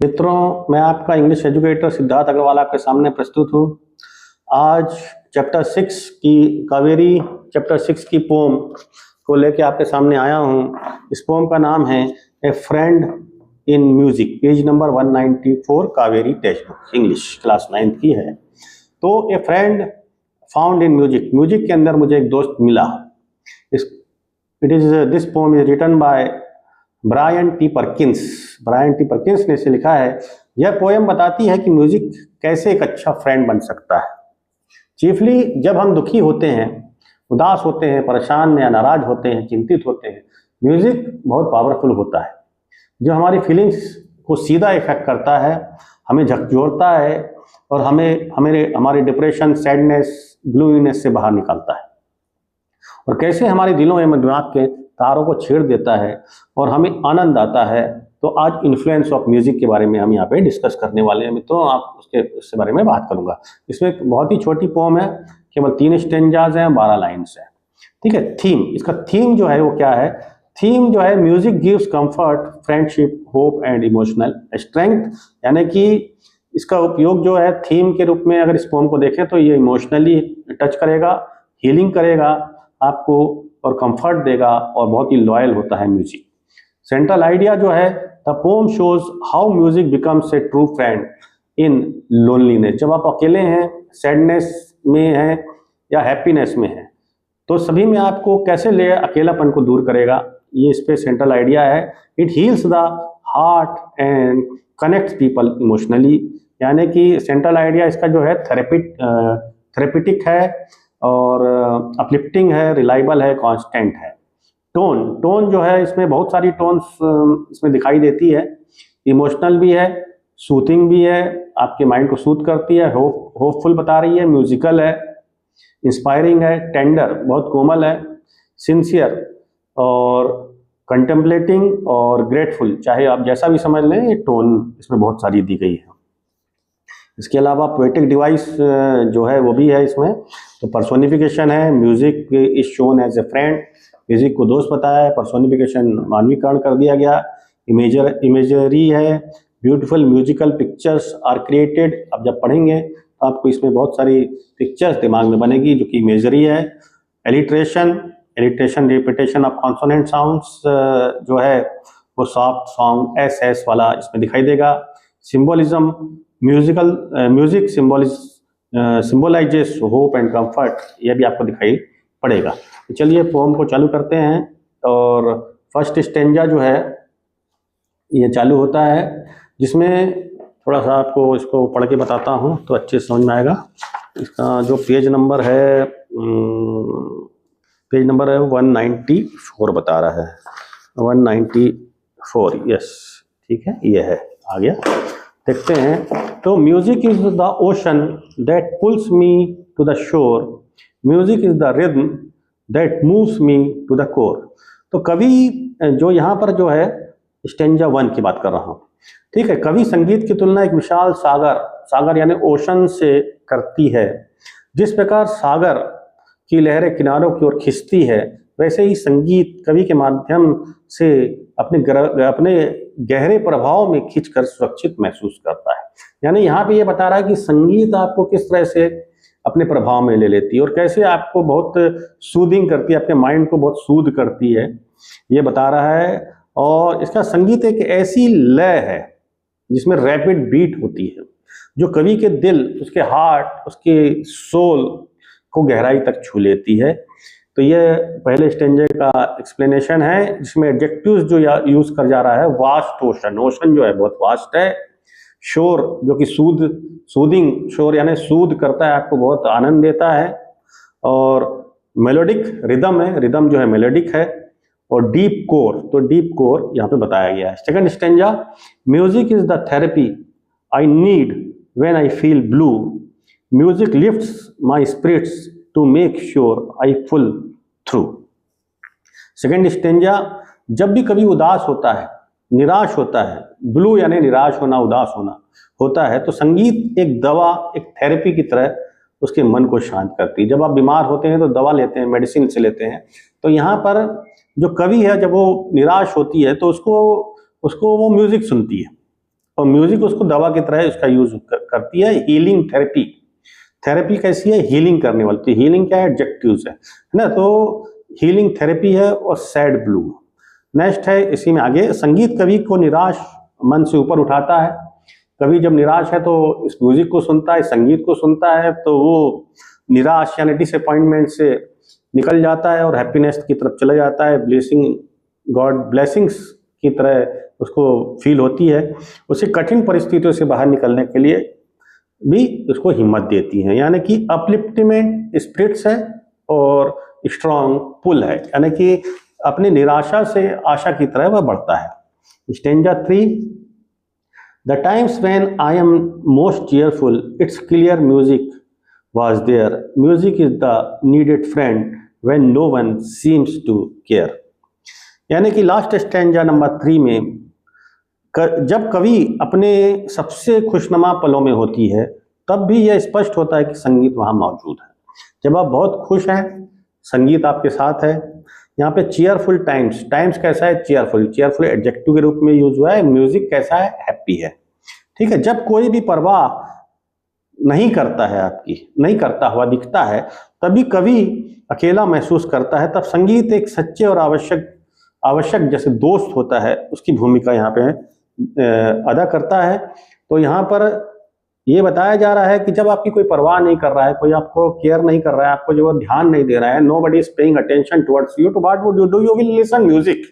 मित्रों, मैं आपका इंग्लिश एजुकेटर सिद्धार्थ अग्रवाल आपके सामने प्रस्तुत हूँ। आज चैप्टर 6 की पोम को लेके आपके सामने आया हूँ। इस पोम का नाम है a friend in music, page number 194, Kaveri textbook, English class 9 की है। तो a friend found in music, music के अंदर मुझे एक दोस्त मिला। This poem is written by Brian T Perkins ने इसे लिखा है। यह पोएम बताती है कि म्यूजिक कैसे एक अच्छा फ्रेंड बन सकता है। चीफली जब हम दुखी होते हैं, उदास होते हैं, परेशान या नाराज होते हैं, चिंतित होते हैं, म्यूजिक बहुत पावरफुल होता है जो हमारी फीलिंग्स को सीधा इफेक्ट करता है, हमें झकझोरता है और हमारे डिप्रेशन, सैडनेस, ग्लूइनेस से बाहर निकालता है और कैसे हमारे दिलों एवं दिमाग के तारों को छेड़ देता है और हमें आनंद आता है। तो आज इन्फ्लुएंस ऑफ म्यूजिक के बारे में हम यहाँ पे डिस्कस करने वाले हैं मित्रों। आप उसके बारे में बात करूंगा। इसमें एक बहुत ही छोटी पोम है, केवल 3 स्टेंजाज हैं, 12 लाइन्स हैं। ठीक है। थीम, इसका थीम जो है वो क्या है? थीम जो है, music gives comfort, friendship, hope and emotional strength. यानी कि इसका उपयोग जो है थीम के रूप में अगर इस पोम को देखें तो ये इमोशनली टच करेगा, हीलिंग करेगा आपको और कंफर्ट देगा और बहुत ही लॉयल होता है म्यूजिक। सेंट्रल आइडिया जो है, the pome shows how music becomes a true friend in loneliness. जब आप अकेले हैं, सैडनेस में हैं या हैप्पीनेस में हैं, तो सभी में आपको कैसे ले अकेलापन को दूर करेगा, ये इस पे सेंट्रल आइडिया है। It heels the heart and connects people emotionally. यानी कि सेंट्रल आइडिया इसका जो है थेरेपिटिक है और अपलिफ्टिंग है, रिलायबल है, कांस्टेंट है। टोन जो है, इसमें बहुत सारी टोन्स इसमें दिखाई देती है। इमोशनल भी है, सूथिंग भी है, आपके माइंड को सूथ करती है, होपफुल बता रही है, म्यूजिकल है, इंस्पायरिंग है, टेंडर बहुत कोमल है, सिंसियर और कंटेम्पलेटिंग और ग्रेटफुल। चाहे आप जैसा भी समझ लें, ये टोन इसमें बहुत सारी दी गई है। इसके अलावा पोएटिक डिवाइस जो है वो भी है इसमें। तो पर्सोनिफिकेशन है, music is shown as a friend, music को दोस्त बताया है, पर्सोनिफिकेशन मानवीकरण कर दिया गया, इमेजरी है, beautiful musical pictures are created. अब जब पढ़ेंगे तो आपको इसमें बहुत सारी पिक्चर्स दिमाग में बनेगी जो कि इमेजरी है। Alliteration repetition of consonant sounds जो है वो सॉफ्ट साउंड एस वाला इसमें दिखाई देगा। Symbolism, music symbolizes hope and comfort, यह भी आपको दिखाई पड़ेगा। तो चलिए पोम को चालू करते हैं। और फर्स्ट स्टेंजा जो है ये चालू होता है, जिसमें थोड़ा सा आपको इसको पढ़ के बताता हूँ तो अच्छे से समझ में आएगा। इसका जो पेज नंबर है 194 बता रहा है, 194, यस ठीक है, ये है, आ गया। देखते हैं। तो music is the ocean that pulls me to the shore, music is the rhythm that moves me to the core. तो कवि जो यहाँ पर जो है स्टेंजा 1 की बात कर रहा हूँ, ठीक है। कवि संगीत की तुलना एक विशाल सागर यानी ओशन से करती है। जिस प्रकार सागर की लहरें किनारों की ओर खिंचती है, वैसे ही संगीत कवि के माध्यम से अपने गहरे प्रभाव में खींचकर सुरक्षित महसूस करता है। यानी यहाँ पे ये बता रहा है कि संगीत आपको किस तरह से अपने प्रभाव में ले लेती है और कैसे आपको बहुत सूदिंग करती है, अपने माइंड को बहुत सूद करती है, ये बता रहा है। और इसका संगीत एक ऐसी लय है जिसमें रैपिड बीट होती है, जो कवि के दिल, उसके हार्ट, उसके सोल को गहराई तक छू लेती है। तो ये पहले स्टेंजे का एक्सप्लेनेशन है, जिसमें एडजेक्टिव्स जो यूज कर जा रहा है। वास्ट ओशन जो है बहुत वास्ट है। शोर जो कि सूदिंग, शोर यानी सूद करता है, आपको बहुत आनंद देता है। और मेलोडिक रिदम है, रिदम जो है मेलोडिक है। और डीप कोर, तो डीप कोर यहाँ पे बताया गया है। Second stanza, music is the therapy I need when I feel blue, music lifts my spirits to make sure I full through. Second stanza, जब भी कभी उदास होता है, निराश होता है, ब्लू यानी निराश होना, उदास होता है, तो संगीत एक दवा, एक थेरेपी की तरह उसके मन को शांत करती है। जब आप बीमार होते हैं तो दवा लेते हैं, मेडिसिन से लेते हैं। तो यहाँ पर जो कवि है, जब वो निराश होती है तो उसको वो म्यूजिक सुनती है और म्यूजिक उसको दवा की तरह उसका यूज करती है। हीलिंग थेरेपी, थेरेपी कैसी है? हीलिंग करने वाली। तो हीलिंग क्या है? एडजेक्टिव्स है ना। तो हीलिंग थेरेपी है। और सैड ब्लू नेक्स्ट है। इसी में आगे, संगीत कवि को निराश मन से ऊपर उठाता है। कवि जब निराश है तो इस म्यूजिक को सुनता है, संगीत को सुनता है, तो वो निराश यानी डिसअपॉइंटमेंट से निकल जाता है और हैप्पीनेस की तरफ चला जाता है। ब्लेसिंग, गॉड ब्लेसिंग्स की तरह उसको फील होती है। उसे कठिन परिस्थितियों से बाहर निकलने के लिए भी उसको हिम्मत देती है। यानी कि अपलिफ्टमेंट स्पिरिट्स है और स्ट्रॉन्ग पुल है, यानी कि अपनी निराशा से आशा की तरह वह बढ़ता है। Stanza 3, the times when I am most cheerful it's clear music was there. Music is the needed friend when no one seems to care. यानी कि लास्ट स्टैंजा नंबर 3 में जब कवि अपने सबसे खुशनुमा पलों में होती है तब भी यह स्पष्ट होता है कि संगीत वहाँ मौजूद है। जब आप बहुत खुश हैं, संगीत आपके साथ है। यहाँ पे चीयरफुल टाइम्स, टाइम्स कैसा है? चीयरफुल, चीयरफुल एडजेक्टिव के रूप में यूज हुआ है। म्यूजिक कैसा है? हैप्पी है। ठीक है। जब कोई भी परवाह नहीं करता है, आपकी नहीं करता हुआ दिखता है, तभी कवि अकेला महसूस करता है। तब संगीत एक सच्चे और आवश्यक जैसे दोस्त होता है, उसकी भूमिका यहाँ पे अदा करता है। तो यहाँ पर ये बताया जा रहा है कि जब आपकी कोई परवाह नहीं कर रहा है, कोई आपको केयर नहीं कर रहा है, आपको जो ध्यान नहीं दे रहा है, nobody is paying attention towards you, तो what would you do? You will listen music.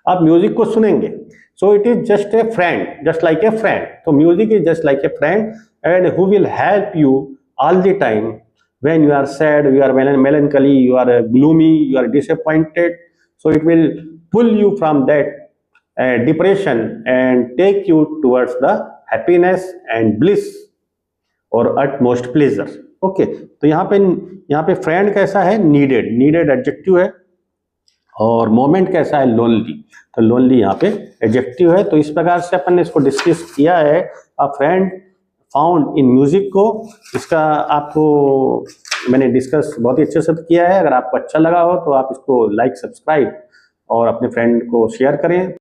आप म्यूजिक को सुनेंगे। So it is just a friend, just like a friend. So music is just like a friend and who will help you all the time when you are sad, you are melancholy, you are gloomy, you are disappointed. So it will pull you from that depression and take you towards the happiness and bliss or utmost pleasure. Okay, तो यहाँ पे friend कैसा है? needed, needed adjective है। और moment कैसा है? Lonely, तो लोनली यहाँ पे एडजेक्टिव है। तो इस प्रकार से अपन ने इसको डिस्कस किया है, अ फ्रेंड फाउंड इन म्यूजिक को। इसका आपको मैंने डिस्कस बहुत ही अच्छे से किया है। अगर आपको अच्छा लगा हो तो आप इसको लाइक, सब्सक्राइब और अपने फ्रेंड को शेयर करें।